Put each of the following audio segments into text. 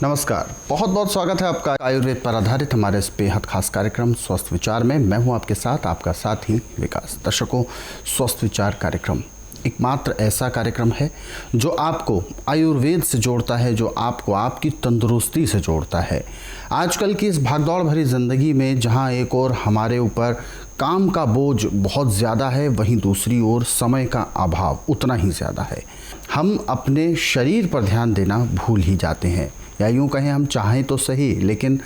नमस्कार, बहुत बहुत स्वागत है आपका आयुर्वेद पर आधारित हमारे इस बेहद खास कार्यक्रम स्वस्थ विचार में। मैं हूं आपके साथ आपका साथी विकास। दर्शकों, स्वस्थ विचार कार्यक्रम एकमात्र ऐसा कार्यक्रम है जो आपको आयुर्वेद से जोड़ता है, जो आपको आपकी तंदुरुस्ती से जोड़ता है। आजकल की इस भागदौड़ भरी ज़िंदगी में जहां एक ओर हमारे ऊपर काम का बोझ बहुत ज़्यादा है, वहीं दूसरी ओर समय का अभाव उतना ही ज़्यादा है। हम अपने शरीर पर ध्यान देना भूल ही जाते हैं, या यूँ कहें हम चाहें तो सही लेकिन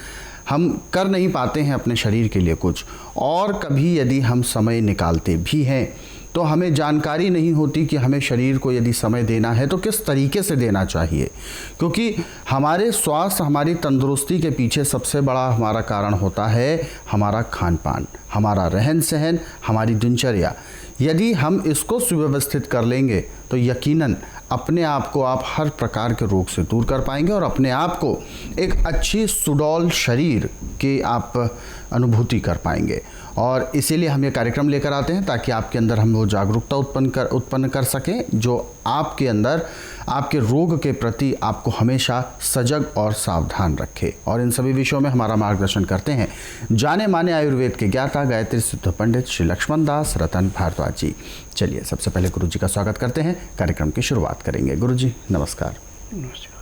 हम कर नहीं पाते हैं अपने शरीर के लिए कुछ। और कभी यदि हम समय निकालते भी हैं तो हमें जानकारी नहीं होती कि हमें शरीर को यदि समय देना है तो किस तरीके से देना चाहिए, क्योंकि हमारे स्वास्थ्य, हमारी तंदुरुस्ती के पीछे सबसे बड़ा हमारा कारण होता है हमारा खान पान, हमारा रहन सहन, हमारी दिनचर्या। यदि हम इसको सुव्यवस्थित कर लेंगे तो यकीनन अपने आप को आप हर प्रकार के रोग से दूर कर पाएंगे और अपने आप को एक अच्छी सुडौल शरीर की आप अनुभूति कर पाएंगे। और इसीलिए हम ये कार्यक्रम लेकर आते हैं ताकि आपके अंदर हम वो जागरूकता उत्पन्न कर सकें जो आपके अंदर आपके रोग के प्रति आपको हमेशा सजग और सावधान रखे। और इन सभी विषयों में हमारा मार्गदर्शन करते हैं जाने माने आयुर्वेद के ज्ञाता गायत्री सिद्ध पंडित श्री लक्ष्मण दास रतन भारद्वाज जी। चलिए सबसे पहले गुरु जी का स्वागत करते हैं, कार्यक्रम की शुरुआत करेंगे। गुरु जी नमस्कार। नमस्कार।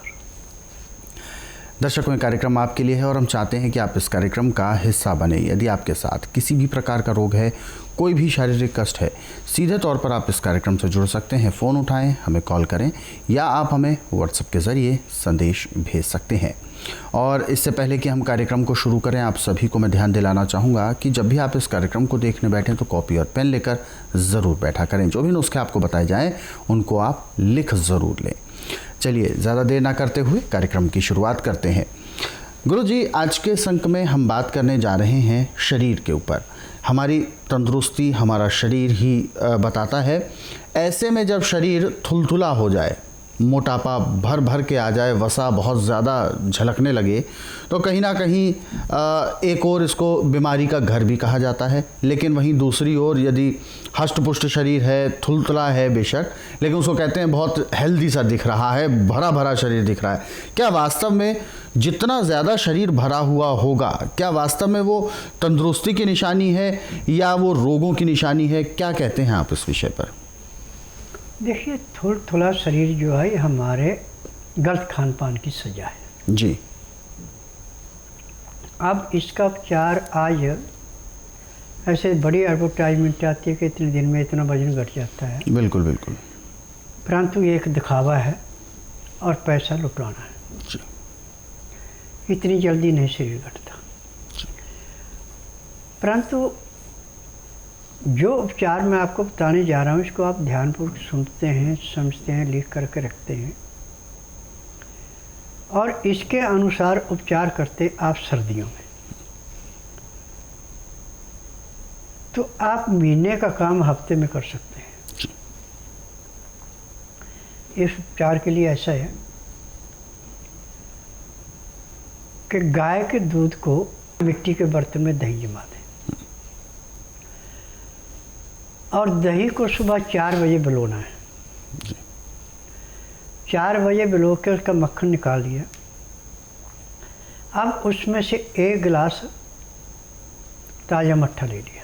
दर्शकों, ये कार्यक्रम आपके लिए है और हम चाहते हैं कि आप इस कार्यक्रम का हिस्सा बने। यदि आपके साथ किसी भी प्रकार का रोग है, कोई भी शारीरिक कष्ट है, सीधे तौर पर आप इस कार्यक्रम से जुड़ सकते हैं। फ़ोन उठाएं, हमें कॉल करें या आप हमें व्हाट्सएप के ज़रिए संदेश भेज सकते हैं। और इससे पहले कि हम कार्यक्रम को शुरू करें, आप सभी को मैं ध्यान दिलाना चाहूँगा कि जब भी आप इस कार्यक्रम को देखने बैठें तो कॉपी और पेन लेकर ज़रूर बैठा करें। जो भी नुस्खे आपको बताए जाएँ उनको आप लिख ज़रूर लें। चलिए ज़्यादा देर ना करते हुए कार्यक्रम की शुरुआत करते हैं। गुरु जी, आज के इस अंक में हम बात करने जा रहे हैं शरीर के ऊपर। हमारी तंदुरुस्ती हमारा शरीर ही बताता है। ऐसे में जब शरीर थुलथुला हो जाए, मोटापा भर भर के आ जाए, वसा बहुत ज़्यादा झलकने लगे, तो कहीं ना कहीं एक और इसको बीमारी का घर भी कहा जाता है। लेकिन वहीं दूसरी ओर यदि हष्टपुष्ट शरीर है, थुलथुला है बेशक, लेकिन उसको कहते हैं बहुत हेल्दी सा दिख रहा है, भरा भरा शरीर दिख रहा है। क्या वास्तव में जितना ज़्यादा शरीर भरा हुआ होगा, क्या वास्तव में वो तंदुरुस्ती की निशानी है या वो रोगों की निशानी है? क्या कहते हैं आप इस विषय पर? देखिए, थुलथुला शरीर जो है हमारे गलत खान पान की सजा है जी। अब इसका उपचार आज ऐसे बड़ी एडवर्टाइजमेंट आती है कि इतने दिन में इतना वजन घट जाता है। बिल्कुल बिल्कुल। परंतु ये एक दिखावा है और पैसा लुटाना है जी। इतनी जल्दी नहीं शरीर घटता। परंतु जो उपचार मैं आपको बताने जा रहा हूँ इसको आप ध्यानपूर्वक सुनते हैं, समझते हैं, लिख करके रखते हैं और इसके अनुसार उपचार करते आप सर्दियों में, तो आप महीने का काम हफ्ते में कर सकते हैं। इस उपचार के लिए ऐसा है कि गाय के दूध को मिट्टी के बर्तन में दही जमा दें और दही को सुबह 4 बजे बिलोना है। 4 बजे बिलो के उसका मक्खन निकाल दिया। अब उसमें से 1 गिलास ताज़ा मट्ठा ले लिया,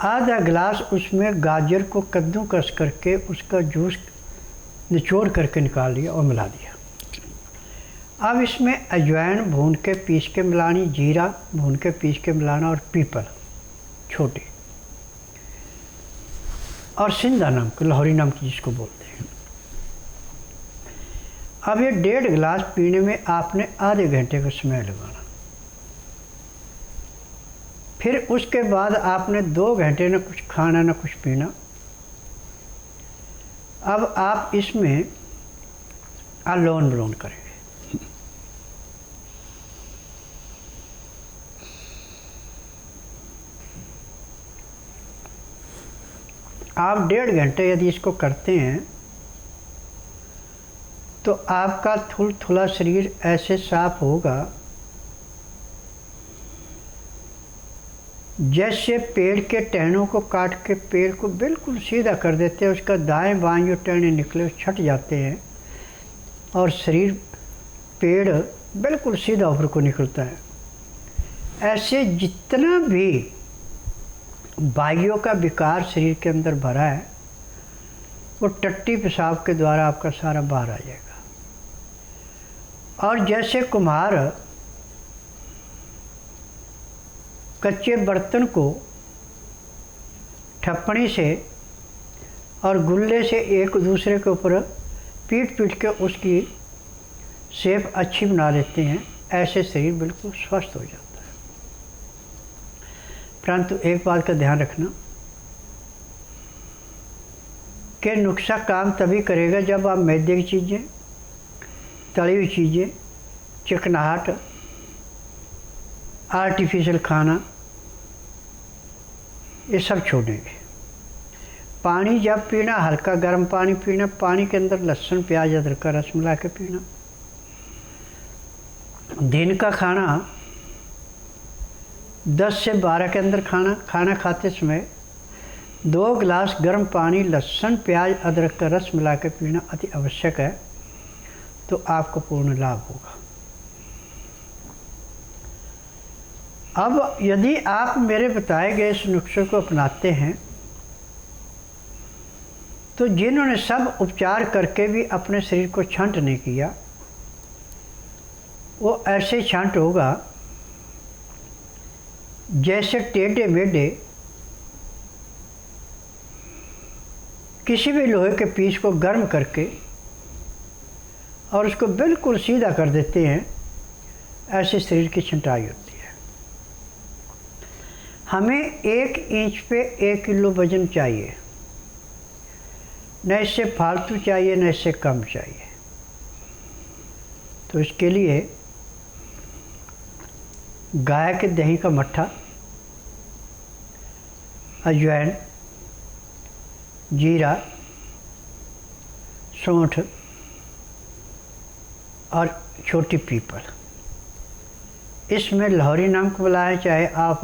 आधा गिलास उसमें गाजर को कद्दूकस करके उसका जूस निचोड़ करके निकाल लिया और मिला दिया। अब इसमें अजवाइन भून के पीस के मिलानी, जीरा भून के पीस के मिलाना और पीपल छोटी और सिंधा नमक, लाहौरी नमक जिसको बोलते हैं। अब ये 1.5 गिलास पीने में आपने आधे घंटे का समय लगाना। फिर उसके बाद आपने 2 घंटे न कुछ खाना न कुछ पीना। अब आप इसमें अलोन विलोन करेंगे। आप 1.5 घंटे यदि इसको करते हैं तो आपका थुलथुला शरीर ऐसे साफ होगा जैसे पेड़ के टहनों को काट के पेड़ को बिल्कुल सीधा कर देते हैं, उसका दाएं बाएं जो टहने निकले छट जाते हैं और शरीर पेड़ बिल्कुल सीधा ऊपर को निकलता है। ऐसे जितना भी वायुओं का विकार शरीर के अंदर भरा है वो टट्टी पेशाब के द्वारा आपका सारा बाहर आ जाएगा। और जैसे कुम्हार कच्चे बर्तन को ठप्पणी से और गुल्ले से एक दूसरे के ऊपर पीट पीट के उसकी शेप अच्छी बना लेते हैं, ऐसे शरीर बिल्कुल स्वस्थ हो जाता है। परंतु एक बात का ध्यान रखना कि नुस्खा काम तभी करेगा जब आप मैदे की चीज़ें, तली हुई चीज़ें, चिकनाहट, आर्टिफिशियल खाना, ये सब छोड़ेंगे। पानी जब पीना हल्का गर्म पानी पीना, पानी के अंदर लहसुन प्याज अदरक का रस मिला के पीना। दिन का खाना 10 से 12 के अंदर खाना खाते समय 2 गिलास गर्म पानी लहसुन प्याज अदरक का रस मिला के पीना अति आवश्यक है, तो आपको पूर्ण लाभ होगा। अब यदि आप मेरे बताए गए इस नुस्खे को अपनाते हैं तो जिन्होंने सब उपचार करके भी अपने शरीर को छंट नहीं किया वो ऐसे छंट होगा जैसे टेढ़े मेढ़े किसी भी लोहे के पीस को गर्म करके और उसको बिल्कुल सीधा कर देते हैं, ऐसे शरीर की छंटाई होती है। हमें 1 इंच पे 1 किलो वजन चाहिए, न इससे फालतू चाहिए न इससे कम चाहिए। तो इसके लिए गाय के दही का मट्ठा, अजवाइन, जीरा, सौंठ और छोटी पीपल, इसमें लाहौरी नमक मिलाएं चाहे आप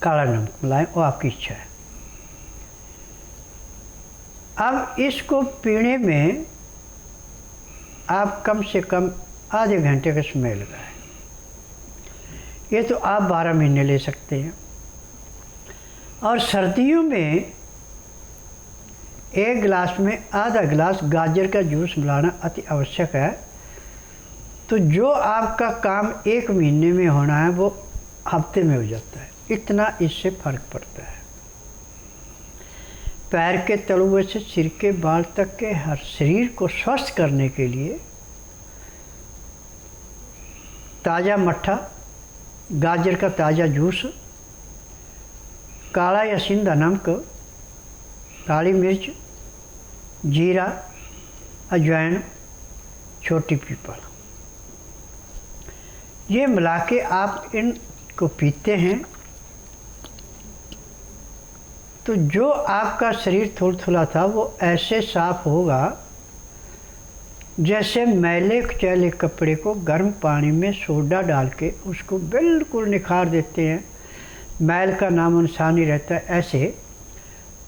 काला नमक मिलाएं, वो आपकी इच्छा है। अब इसको पीने में आप कम से कम आधे घंटे का समय लगाएं। ये तो आप 12 महीने ले सकते हैं। और सर्दियों में 1 गिलास में आधा गिलास गाजर का जूस मिलाना अति आवश्यक है। तो जो आपका काम 1 महीने में होना है वो हफ्ते में हो जाता है, इतना इससे फर्क पड़ता है। पैर के तलुए से सिर के बाल तक के हर शरीर को स्वस्थ करने के लिए ताज़ा मट्ठा, गाजर का ताज़ा जूस, काला या सिंधा नमक, काली मिर्च, जीरा, अजवाइन, छोटी पीपल, ये मिला के आप इनको पीते हैं तो जो आपका शरीर थुलथुला था वो ऐसे साफ होगा जैसे मैले कुचैले कपड़े को गर्म पानी में सोडा डाल के उसको बिल्कुल निखार देते हैं, मैल का नामो निशान नहीं रहता, ऐसे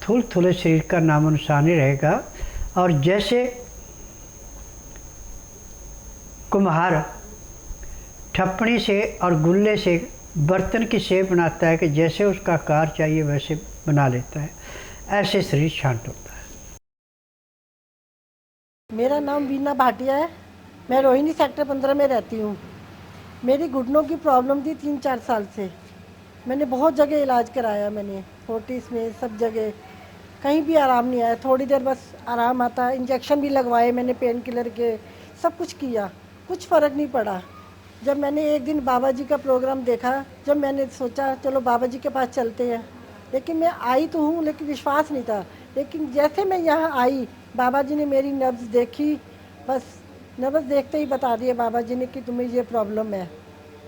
थुलथुले शरीर का नामो निशान नहीं रहेगा। और जैसे कुम्हार ठप्पणी से और गुल्ले से बर्तन की शेप बनाता है कि जैसे उसका आकार चाहिए वैसे बना लेता है, ऐसे शरीर शांत होता है। मेरा नाम वीना भाटिया है। मैं रोहिणी सेक्टर 15 में रहती हूँ। मेरी घुटनों की प्रॉब्लम थी 3-4 साल से। मैंने बहुत जगह इलाज कराया, मैंने फोर्टिस में सब जगह, कहीं भी आराम नहीं आया। थोड़ी देर बस आराम आता, इंजेक्शन भी लगवाए मैंने पेन किलर के, सब कुछ किया, कुछ फ़र्क नहीं पड़ा। जब मैंने एक दिन बाबा जी का प्रोग्राम देखा, जब मैंने सोचा चलो बाबा जी के पास चलते हैं, लेकिन मैं आई तो हूँ लेकिन विश्वास नहीं था। लेकिन जैसे मैं यहाँ आई, बाबा जी ने मेरी नब्ज़ देखी, बस नब्ज़ देखते ही बता दिया बाबा जी ने कि तुम्हें ये प्रॉब्लम है।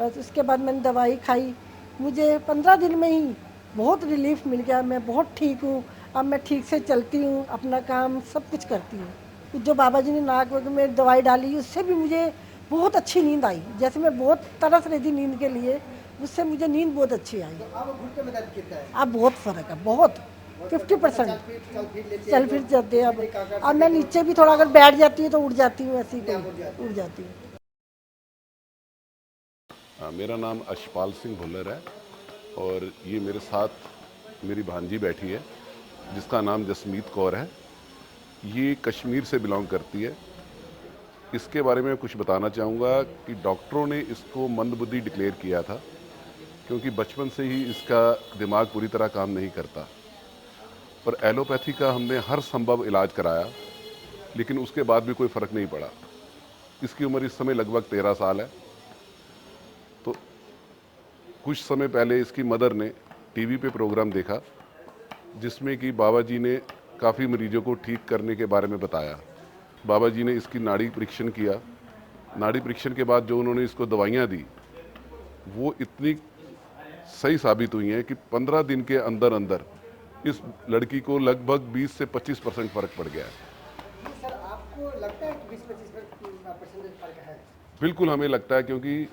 बस उसके बाद मैंने दवाई खाई, मुझे 15 दिन में ही बहुत रिलीफ मिल गया। मैं बहुत ठीक हूँ, अब मैं ठीक से चलती हूँ, अपना काम सब कुछ करती हूँ। जो बाबा जी ने नाक में दवाई डाली उससे भी मुझे बहुत अच्छी नींद आई। जैसे मैं बहुत तरस रही थी नींद के लिए, उससे मुझे नींद बहुत अच्छी आई। अब घुटने में दर्द कितना है? अब बहुत फ़र्क है, बहुत 50% चल फिर जाते हैं। अब मैं नीचे भी थोड़ा अगर बैठ जाती हूँ तो उठ जाती हूँ, ऐसी उठ जाती हूँ। मेरा नाम अशपाल सिंह भुल्लर है और ये मेरे साथ मेरी भांजी बैठी है जिसका नाम जसमीत कौर है। ये कश्मीर से बिलोंग करती है। इसके बारे में कुछ बताना चाहूँगा कि डॉक्टरों ने इसको मंदबुद्धि डिक्लेयर किया था क्योंकि बचपन से ही इसका दिमाग पूरी तरह काम नहीं करता और एलोपैथी का हमने हर संभव इलाज कराया लेकिन उसके बाद भी कोई फ़र्क नहीं पड़ा। इसकी उम्र इस समय लगभग 13 साल है। तो कुछ समय पहले इसकी मदर ने टीवी पे प्रोग्राम देखा जिसमें कि बाबा जी ने काफ़ी मरीजों को ठीक करने के बारे में बताया। बाबा जी ने इसकी नाड़ी परीक्षण किया। नाड़ी परीक्षण के बाद जो उन्होंने इसको दवाइयाँ दी वो इतनी सही साबित हुई हैं कि 15 दिन के अंदर अंदर इस लड़की को लगभग 20 से 25% फ़र्क पड़ गया है। सर आपको लगता है कि 20-25% फ़र्क है? बिल्कुल हमें लगता है क्योंकि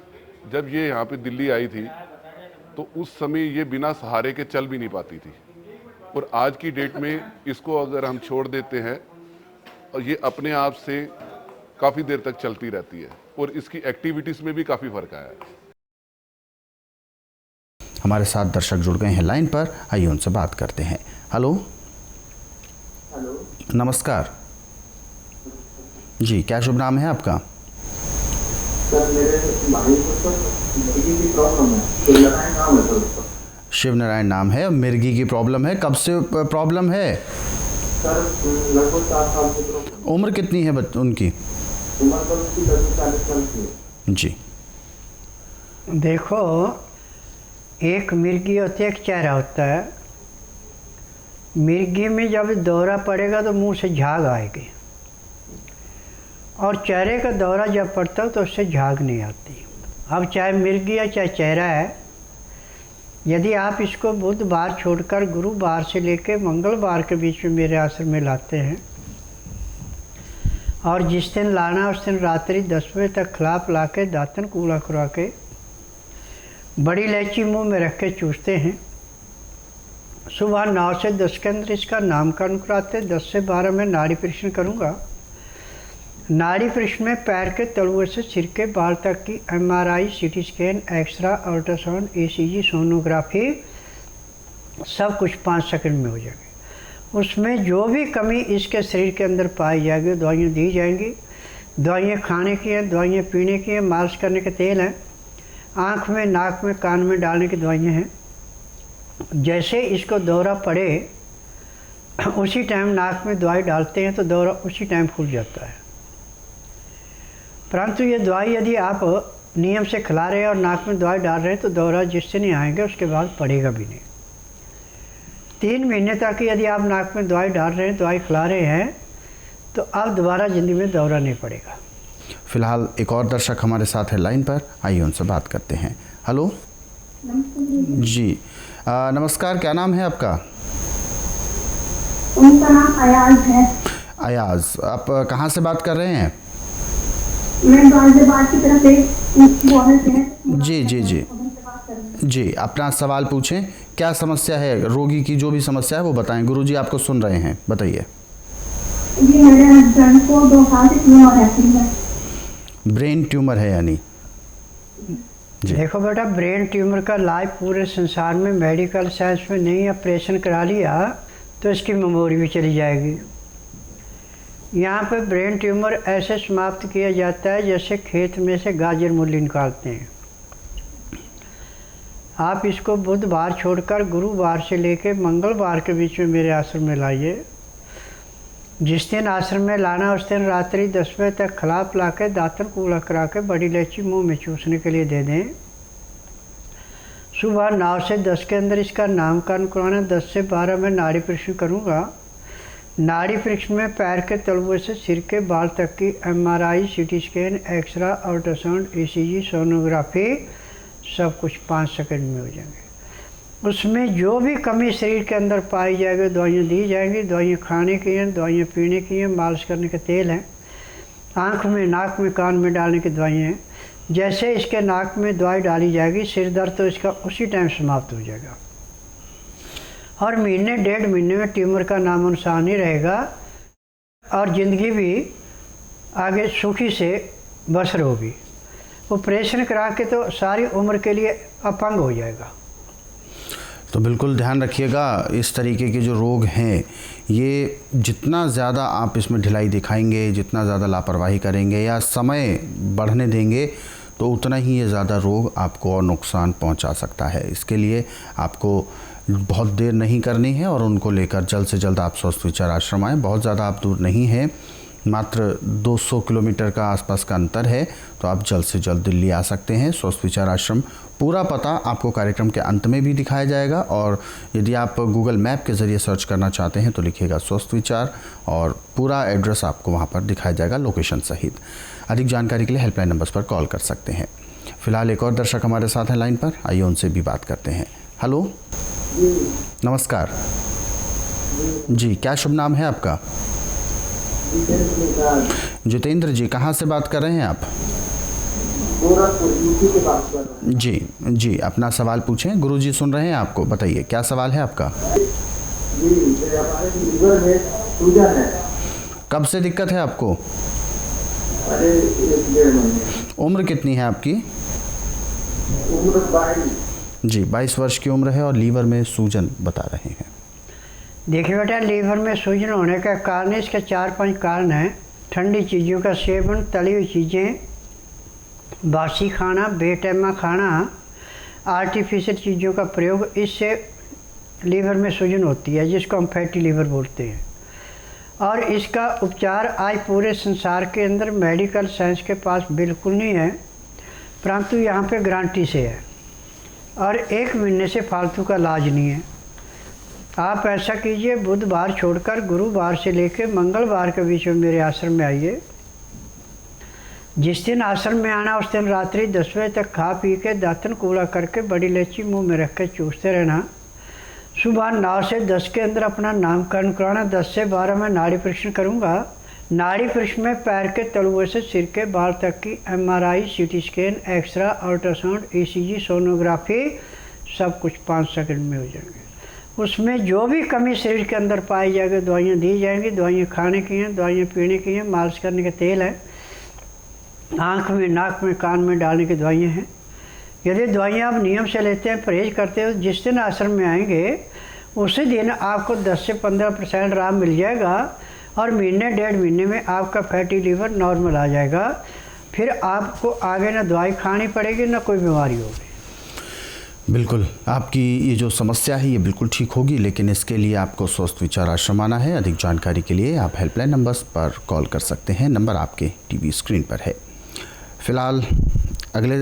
जब ये यहाँ पे दिल्ली आई थी तो उस समय ये बिना सहारे के चल भी नहीं पाती थी और आज की डेट में इसको अगर हम छोड़ देते हैं और ये अपने आप से काफ़ी देर तक चलती रहती है और इसकी एक्टिविटीज़ में भी काफ़ी फ़र्क आया है। हमारे साथ दर्शक जुड़ गए हैं लाइन पर, आइए उनसे बात करते हैं। हेलो। हेलो, नमस्कार जी, क्या शुभ नाम है आपका? सर मेरे भाई को सर मिर्गी की प्रॉब्लम है, तो लगाए नाम है सर उसका। शिव नारायण नाम है, मिर्गी की प्रॉब्लम है। कब से प्रॉब्लम है? सर लगभग 4 साल से प्रॉब्लम। उम्र कितनी है उनकी? उम्र तो उसकी 40 साल की है। जी देखो, एक मिर्गी होती है, एक चेहरा होता है। मिर्गी में जब दौरा पड़ेगा तो मुंह से झाग आएगी और चेहरे का दौरा जब पड़ता है तो उससे झाग नहीं आती। अब चाहे मिर्गी है चाहे चेहरा है, यदि आप इसको बुधवार छोड़कर गुरुवार से लेकर मंगलवार के बीच में मेरे आश्रम में लाते हैं और जिस दिन लाना उस दिन रात्रि 10 बजे तक खिला पिला के दातन कूड़ा खुरा के बड़ी इलायची मुंह में रख के चूसते हैं, सुबह 9 से 10 के अंदर इसका नामकरण कराते। 10 से 12 में नाड़ी परीक्षण करूँगा। नाड़ी परीक्षण में पैर के तलुए से सिर के बाल तक की MRI, CT scan, x-ray, ultrasound, ECG, sonography सब कुछ 5 सेकंड में हो जाएगी। उसमें जो भी कमी इसके शरीर के अंदर पाई जाएगी दवाइयाँ दी जाएंगी। दवाइयाँ खाने की हैं, दवाइयाँ पीने की हैं, मालिश करने के तेल हैं, आँख में, नाक में, कान में डालने की दवाइयाँ हैं। जैसे इसको दौरा पड़े उसी टाइम नाक में दवाई डालते हैं तो दौरा उसी टाइम खुल जाता है। परंतु ये दवाई यदि आप नियम से खिला रहे हैं और नाक में दवाई डाल रहे हैं तो दौरा जिससे नहीं आएंगे उसके बाद पड़ेगा भी नहीं। 3 महीने तक यदि आप नाक में दवाई डाल रहे हैं, दवाई खिला रहे हैं तो अब दोबारा ज़िंदगी में दौरा नहीं पड़ेगा। फिलहाल एक और दर्शक हमारे साथ है लाइन पर, आइए उनसे बात करते हैं। हेलो जी, नमस्कार, क्या नाम है आपका? उनका नाम अयाज है। अयाज, आप कहाँ से बात कर रहे हैं? मैं गाजियाबाद की तरफ से बॉर्डर से हैं। जी जी जी जी, अपना सवाल पूछें। क्या समस्या है? रोगी की जो भी समस्या है वो बताएं। गुरुजी आपको सुन रहे हैं, बताइए। जी मेरे हस्बैंड को 2 साल से ट्यूमर है। ब्रेन ट्यूमर है यानी? जी। देखो बेटा, ब्रेन ट्यूमर का इलाज पूरे संसार में मेडिकल साइंस में नहीं। ऑपरेशन करा लिया तो इसकी मेमोरी भी चली जाएगी। यहाँ पे ब्रेन ट्यूमर ऐसे समाप्त किया जाता है जैसे खेत में से गाजर मूली निकालते हैं। आप इसको बुधवार छोड़कर गुरुवार से लेकर मंगलवार के बीच में मेरे आश्रम में लाइए। जिस दिन आश्रम में लाना उस दिन रात्रि 10 बजे तक खिला पिला के दातन कूड़ा करा के बड़ी इलायची मुँह में चूसने के लिए दे दें। सुबह 9 से 10 के अंदर इसका नामकरण करवाना। 10 से 12 में नाड़ी परीक्षण करूँगा। नाड़ी परीक्षण में पैर के तलुए से सिर के बाल तक की MRI, CT scan, x-ray, ultrasound, ECG, sonography सब कुछ 5 सेकंड में हो जाएंगे। उसमें जो भी कमी शरीर के अंदर पाई जाएगी दवाइयाँ दी जाएंगी। दवाइयाँ खाने की हैं, दवाइयाँ पीने की हैं, मालिश करने के तेल हैं, आँख में, नाक में, कान में डालने की दवाइयाँ हैं। जैसे इसके नाक में दवाई डाली जाएगी सिर दर्द तो इसका उसी टाइम समाप्त हो जाएगा। और महीने 1.5 महीने में ट्यूमर का नामो निशान नहीं रहेगा और ज़िंदगी भी आगे सुखी से बसर होगी। ऑपरेशन करा के तो सारी उम्र के लिए अपंग हो जाएगा। तो बिल्कुल ध्यान रखिएगा, इस तरीके के जो रोग हैं ये जितना ज़्यादा आप इसमें ढिलाई दिखाएंगे, जितना ज़्यादा लापरवाही करेंगे या समय बढ़ने देंगे तो उतना ही ये ज़्यादा रोग आपको और नुकसान पहुंचा सकता है। इसके लिए आपको बहुत देर नहीं करनी है और उनको लेकर जल्द से जल्द आप स्वस्थ विचार आश्रम आएँ। बहुत ज़्यादा आप दूर नहीं हैं, मात्र 200 किलोमीटर का आसपास का अंतर है, तो आप जल्द से जल्द दिल्ली आ सकते हैं। स्वस्थ विचार आश्रम पूरा पता आपको कार्यक्रम के अंत में भी दिखाया जाएगा और यदि आप गूगल मैप के ज़रिए सर्च करना चाहते हैं तो लिखिएगा स्वस्थ विचार और पूरा एड्रेस आपको वहां पर दिखाया जाएगा लोकेशन सहित। अधिक जानकारी के लिए हेल्पलाइन नंबर्स पर कॉल कर सकते हैं। फिलहाल एक और दर्शक हमारे साथ हैं लाइन पर, आइए उनसे भी बात करते हैं। हेलो, नमस्कार जी, क्या शुभ नाम है आपका? जितेंद्र जी, कहाँ से बात कर रहे हैं आप? यूपी के बात कर रहे हैं। जी जी, अपना सवाल पूछें, गुरुजी सुन रहे हैं आपको। बताइए क्या सवाल है आपका? जी, हमारे लीवर में सूजन है। कब से दिक्कत है आपको? अरे 1-1.5 महीने। उम्र कितनी है आपकी? उम्र 22। जी, 22 वर्ष की उम्र है और लीवर में सूजन बता रहे हैं। देखिए बेटा, लीवर में सूजन होने का कारण, इसके 4-5 कारण हैं। ठंडी चीज़ों का सेवन, तली हुई चीज़ें, बासी खाना, बेटैमा खाना, आर्टिफिशियल चीज़ों का प्रयोग, इससे लीवर में सूजन होती है जिसको हम फैटी लीवर बोलते हैं। और इसका उपचार आज पूरे संसार के अंदर मेडिकल साइंस के पास बिल्कुल नहीं है, परंतु यहाँ पे गारंटी से है और 1 महीने से फालतू का इलाज नहीं है। आप ऐसा कीजिए, बुधवार छोड़कर गुरुवार से लेकर मंगलवार के बीच में मेरे आश्रम में आइए। जिस दिन आश्रम में आना उस दिन रात्रि 10 बजे तक खा पी के दातन कूड़ा करके बड़ी इलायची मुंह में रख के चूसते रहना। सुबह 9 से 10 के अंदर अपना नामकरण कराना। 10 से 12 में नाड़ी परीक्षण करूँगा। नाड़ी परीक्षण में पैर के तलुए से सिर के बाल तक की MRI, CT scan, x-ray, ultrasound, ECG, sonography, सब कुछ 5 सेकंड में हो जाएंगे। उसमें जो भी कमी शरीर के अंदर पाई जाएगी दवाइयाँ दी जाएंगी। दवाइयाँ खाने की हैं, दवाइयाँ पीने की हैं, मालिश करने के तेल है, आँख में, नाक में, कान में डालने की दवाइयाँ हैं। यदि दवाइयाँ आप नियम से लेते हैं, परहेज करते हो, जिस दिन आश्रम में आएंगे उसी दिन आपको 10 से 15% आराम मिल जाएगा और महीने 1.5 महीने में आपका फैटी लीवर नॉर्मल आ जाएगा। फिर आपको आगे ना दवाई खानी पड़ेगी ना कोई बीमारी होगी। बिल्कुल, आपकी ये जो समस्या है ये बिल्कुल ठीक होगी, लेकिन इसके लिए आपको स्वस्थ विचार आश्रम आना है। अधिक जानकारी के लिए आप हेल्पलाइन नंबर्स पर कॉल कर सकते हैं, नंबर आपके टीवी स्क्रीन पर है। फिलहाल अगले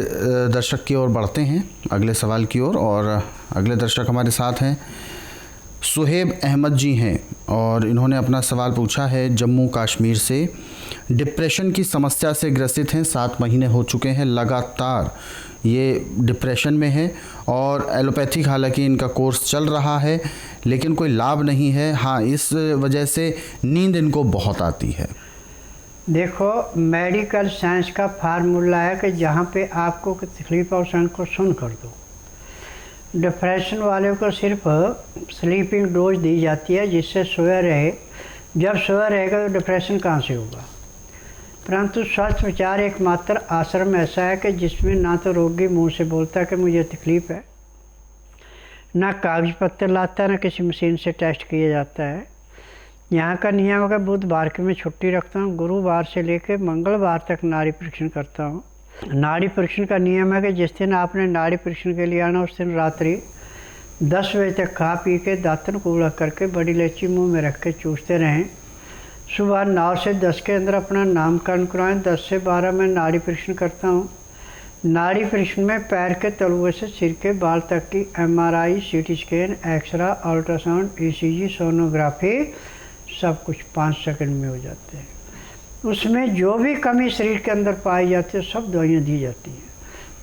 दर्शक की ओर बढ़ते हैं, अगले सवाल की ओर। और अगले दर्शक हमारे साथ हैं, सुहेब अहमद जी हैं और इन्होंने अपना सवाल पूछा है जम्मू कश्मीर से। डिप्रेशन की समस्या से ग्रसित हैं, 7 महीने हो चुके हैं लगातार ये डिप्रेशन में है और एलोपैथिक हालांकि इनका कोर्स चल रहा है लेकिन कोई लाभ नहीं है। हाँ, इस वजह से नींद इनको बहुत आती है। देखो, मेडिकल साइंस का फार्मूला है कि जहाँ पे आपको तकलीफ है उस को सुन कर दो। डिप्रेशन वाले को सिर्फ स्लीपिंग डोज दी जाती है जिससे सोया रहे। जब सोया रहेगा तो डिप्रेशन कहाँ से होगा। परंतु स्वस्थ विचार एकमात्र आश्रम ऐसा है कि जिसमें ना तो रोगी मुंह से बोलता है कि मुझे तकलीफ़ है, ना कागज पत्तर लाता है, ना किसी मशीन से टेस्ट किया जाता है। यहाँ का नियम है कि बुधवार की मैं छुट्टी रखता हूँ, गुरुवार से लेकर मंगलवार तक नाड़ी परीक्षण करता हूँ। नाड़ी परीक्षण का नियम है कि जिस दिन आपने नाड़ी परीक्षण के लिए आना उस दिन रात्रि 10 बजे तक खा पी के दातन कूड़ा करके बड़ी इलायची मुँह में रख के चूसते रहें। सुबह 9 से 10 के अंदर अपना नामकरण कराएं। 10 से 12 में नाड़ी परीक्षण करता हूँ। नाड़ी परीक्षण में पैर के तलुए से सिर के बाल तक की MRI, CT scan, x-ray, ultrasound, ECG, sonography, सब कुछ 5 सेकंड में हो जाते हैं। उसमें जो भी कमी शरीर के अंदर पाई जाती है सब दवाइयाँ दी जाती हैं।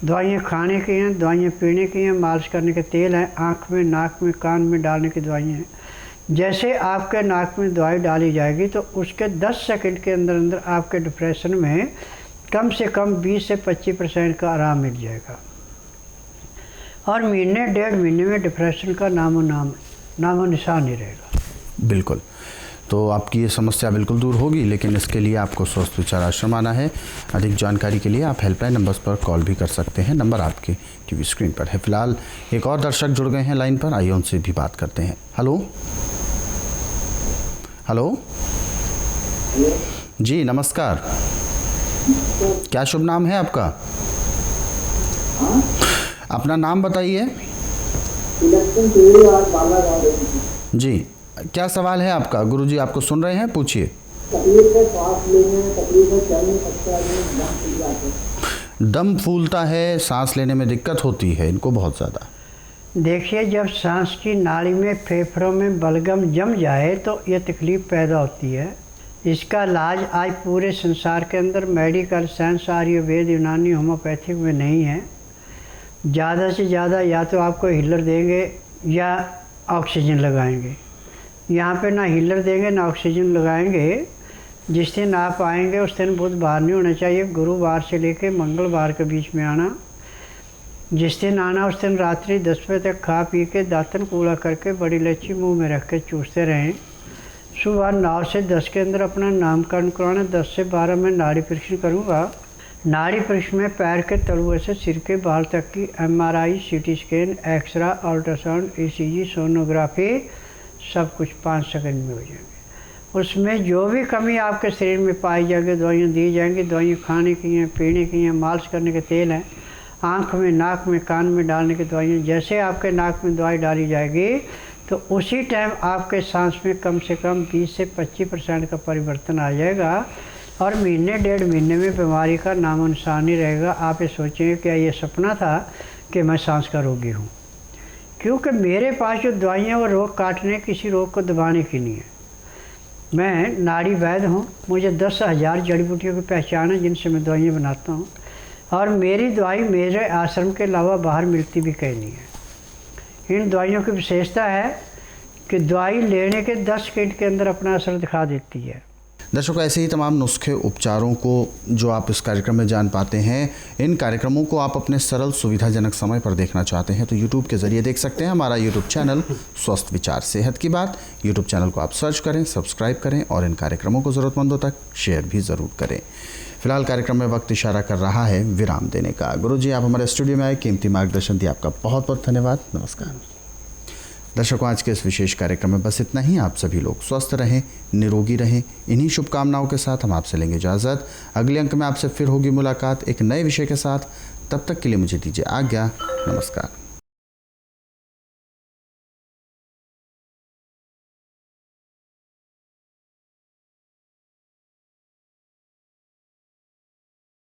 दवाइयाँ खाने की हैं, दवाइयाँ पीने की हैं, मालिश करने के तेल हैं, आँख में, नाक में, कान में डालने की दवाइयाँ हैं। जैसे आपके नाक में दवाई डाली जाएगी तो उसके 10 सेकंड के अंदर अंदर आपके डिप्रेशन में कम से कम 20 से 25% का आराम मिल जाएगा और महीने 1.5 महीने में डिप्रेशन का नामो नाम नामो निशान नहीं रहेगा। बिल्कुल, तो आपकी ये समस्या बिल्कुल दूर होगी, लेकिन इसके लिए आपको स्वस्थ विचार आश्रम आना है। अधिक जानकारी के लिए आप हेल्पलाइन नंबर्स पर कॉल भी कर सकते हैं, नंबर आपके टीवी स्क्रीन पर है। फिलहाल एक और दर्शक जुड़ गए हैं लाइन पर, आइए उनसे भी बात करते हैं। हेलो हेलो जी, नमस्कार, क्या शुभ नाम है आपका? अपना नाम बताइए जी। क्या सवाल है आपका? गुरुजी आपको सुन रहे हैं, पूछिए। दम फूलता है, सांस लेने में दिक्कत होती है इनको बहुत ज़्यादा। देखिए, जब सांस की नाली में फेफड़ों में बलगम जम जाए तो ये तकलीफ़ पैदा होती है। इसका इलाज आज पूरे संसार के अंदर मेडिकल साइंस, आयुर्वेद, यूनानी, होम्योपैथिक में नहीं है। ज़्यादा से ज़्यादा या तो आपको हीलर देंगे या ऑक्सीजन लगाएंगे। यहाँ पे ना हीलर देंगे ना ऑक्सीजन लगाएंगे। जिस दिन आप आएंगे उस दिन बुधवार नहीं होना चाहिए, गुरुवार से लेके मंगलवार के बीच में आना। जिस दिन आना उस दिन रात्रि 10 बजे तक खा पी के दातन कूड़ा करके बड़ी इलायची मुंह में रख के चूसते रहें। सुबह 9 से 10 के अंदर अपना नामकरण करवाना। 10 से 12 में नाड़ी परीक्षण करूँगा। नाड़ी परीक्षण में पैर के तलुए से सिर के बाल तक की MRI, CT scan, x-ray, ultrasound, ECG, sonography सब कुछ 5 सेकंड में हो जाएंगे। उसमें जो भी कमी आपके शरीर में पाई जाएगी दवाइयाँ दी जाएंगी। दवाइयाँ खाने की हैं, पीने की हैं, मालिश करने के तेल हैं, आँख में, नाक में, कान में डालने की दवाइयाँ। जैसे आपके नाक में दवाई डाली जाएगी तो उसी टाइम आपके सांस में कम से कम 20 से 25% का परिवर्तन आ जाएगा और महीने 1.5 महीने में बीमारी का नामो निशान नहीं रहेगा। आप ये सोचेंगे क्या ये सपना था कि मैं सांस का रोगी हूँ? क्योंकि मेरे पास जो दवाइयाँ वो रोग काटने, किसी रोग को दबाने की नहीं है। मैं नाड़ी वैद्य हूँ, मुझे 10,000 जड़ी बूटियों की पहचान है जिनसे मैं दवाइयाँ बनाता हूँ और मेरी दवाई मेरे आश्रम के अलावा बाहर मिलती भी कहीं नहीं है। इन दवाइयों की विशेषता है कि दवाई लेने के 10 मिनट के अंदर अपना असर दिखा देती है। दर्शकों, ऐसे ही तमाम नुस्खे, उपचारों को जो आप इस कार्यक्रम में जान पाते हैं, इन कार्यक्रमों को आप अपने सरल सुविधाजनक समय पर देखना चाहते हैं तो YouTube के ज़रिए देख सकते हैं। हमारा YouTube चैनल स्वस्थ विचार सेहत की बात, YouTube चैनल को आप सर्च करें, सब्सक्राइब करें और इन कार्यक्रमों को ज़रूरतमंदों तक शेयर भी ज़रूर करें। फिलहाल कार्यक्रम में वक्त इशारा कर रहा है विराम देने का। गुरुजी, आप हमारे स्टूडियो में आए, कीमती मार्गदर्शन दिया, आपका बहुत बहुत धन्यवाद। नमस्कार। दर्शकों, आज के इस विशेष कार्यक्रम में बस इतना ही। आप सभी लोग स्वस्थ रहें, निरोगी रहें। इन्हीं शुभकामनाओं के साथ हम आपसे लेंगे इजाज़त। अगले अंक में आपसे फिर होगी मुलाकात एक नए विषय के साथ। तब तक के लिए मुझे दीजिए आज्ञा। नमस्कार।